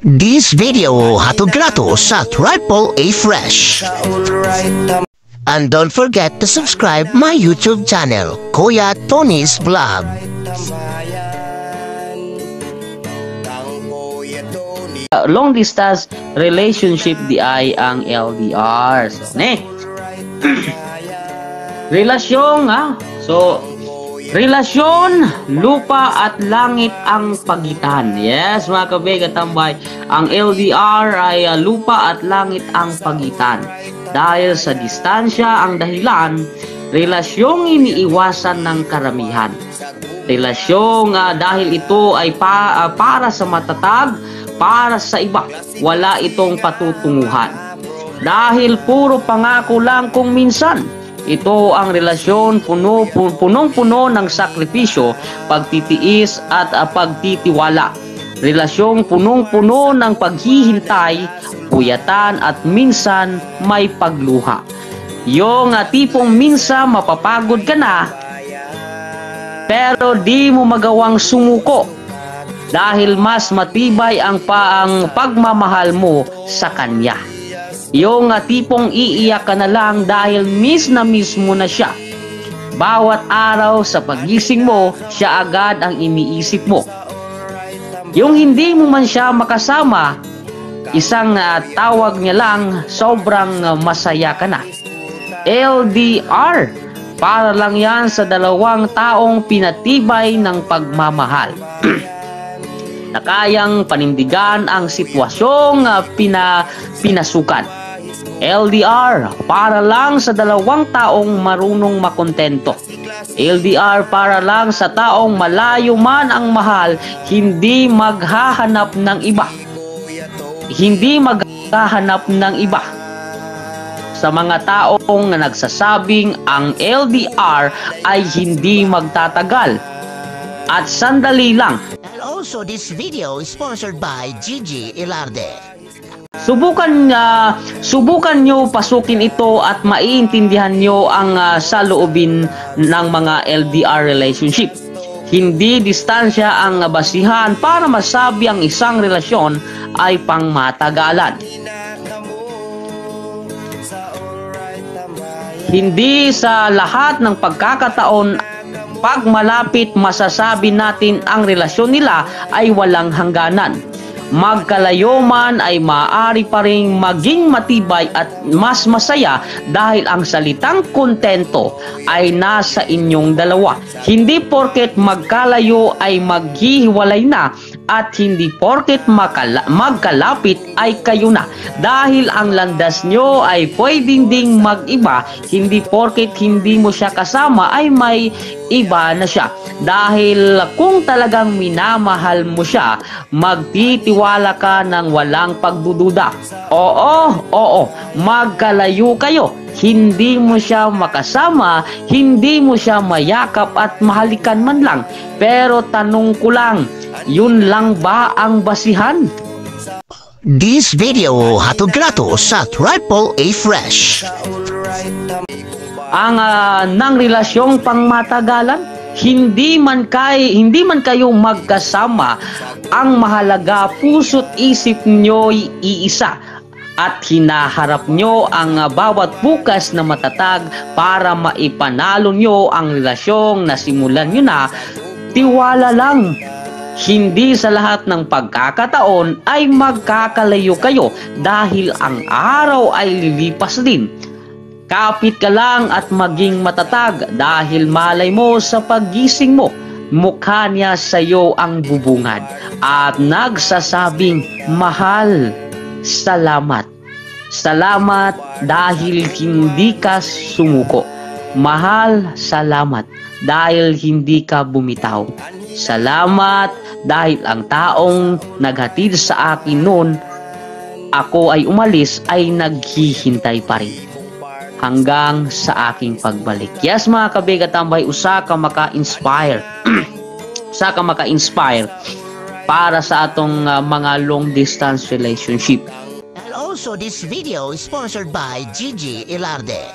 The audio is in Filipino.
This video hatod grato sa Triple A Fresh. And don't forget to subscribe my YouTube channel, Kuya Tony's Vlog. Long distance relationship di ay ang LDR. So, relasyon, relasyon, lupa at langit ang pagitan. Yes, mga kabig-tambay, ang LDR ay lupa at langit ang pagitan. Dahil sa distansya ang dahilan, relasyong iniiwasan ng karamihan. Relasyong dahil ito ay para sa matatag, para sa iba, wala itong patutunguhan. Dahil puro pangako lang kung minsan, ito ang relasyon punong-puno ng sakripisyo, pagtitiis at pagtitiwala. Relasyong punong-puno ng paghihintay, puyatan at minsan may pagluha. Yung tipong minsan mapapagod ka na, pero di mo magawang sumuko dahil mas matibay ang pagmamahal mo sa kanya. Yung tipong iiyak ka na lang dahil miss na miss mo na siya. Bawat araw sa pagising mo, siya agad ang iniisip mo. Yung hindi mo man siya makasama, isang tawag niya lang, sobrang masaya ka na. LDR, para lang yan sa dalawang taong pinatibay ng pagmamahal. Na kayang panindigan ang sitwasyong pinasukan. LDR, para lang sa dalawang taong marunong makontento. LDR, para lang sa taong malayo man ang mahal, hindi maghahanap ng iba. Hindi maghahanap ng iba. Sa mga taong nagsasabing ang LDR ay hindi magtatagal. At sandali lang. And also this video is sponsored by Gigi Ilarde. Subukan nyo pasukin ito at maiintindihan nyo ang saloobin ng mga LDR relationship. Hindi distansya ang basihan para masabi ang isang relasyon ay pangmatagalan. Hindi sa lahat ng pagkakataon pag malapit masasabi natin ang relasyon nila ay walang hangganan. Magkalayo man ay maaari pa ring maging matibay at mas masaya dahil ang salitang kontento ay nasa inyong dalawa. Hindi porket magkalayo ay maghihiwalay na at hindi porket magkalapit ay kayo na. Dahil ang landas nyo ay pwedeng ding mag-iba, hindi porket hindi mo siya kasama ay may iba na siya. Dahil kung talagang minamahal mo siya, magtitiwala ka ng walang pagdududa. Oo, magkalayo kayo. Hindi mo siya makasama, hindi mo siya mayakap at mahalikan man lang. Pero tanong ko lang, yun lang ba ang basihan? This video hatod grato sa Triple A Fresh. Ang ng relasyong pangmatagalan, hindi man kayo magkasama, ang mahalaga puso't isip nyo'y iisa at hinaharap nyo ang bawat bukas na matatag para maipanalo nyo ang relasyong nasimulan nyo na. Tiwala lang. Hindi sa lahat ng pagkakataon ay magkakalayo kayo dahil ang araw ay lilipas din. Kapit ka lang at maging matatag dahil malay mo sa paggising mo, mukha niya sa iyo ang bubungad at nagsasabing, mahal, salamat. Salamat dahil hindi ka sumuko. Mahal, salamat dahil hindi ka bumitaw. Salamat dahil ang taong naghatid sa akin noon, ako ay umalis, ay naghihintay pa rin hanggang sa aking pagbalik. Yes, mga kabig-tambay, usa ka maka-inspire. Usa ka maka-inspire para sa atong mga long distance relationship. And also this video is sponsored by Gigi Ilarde.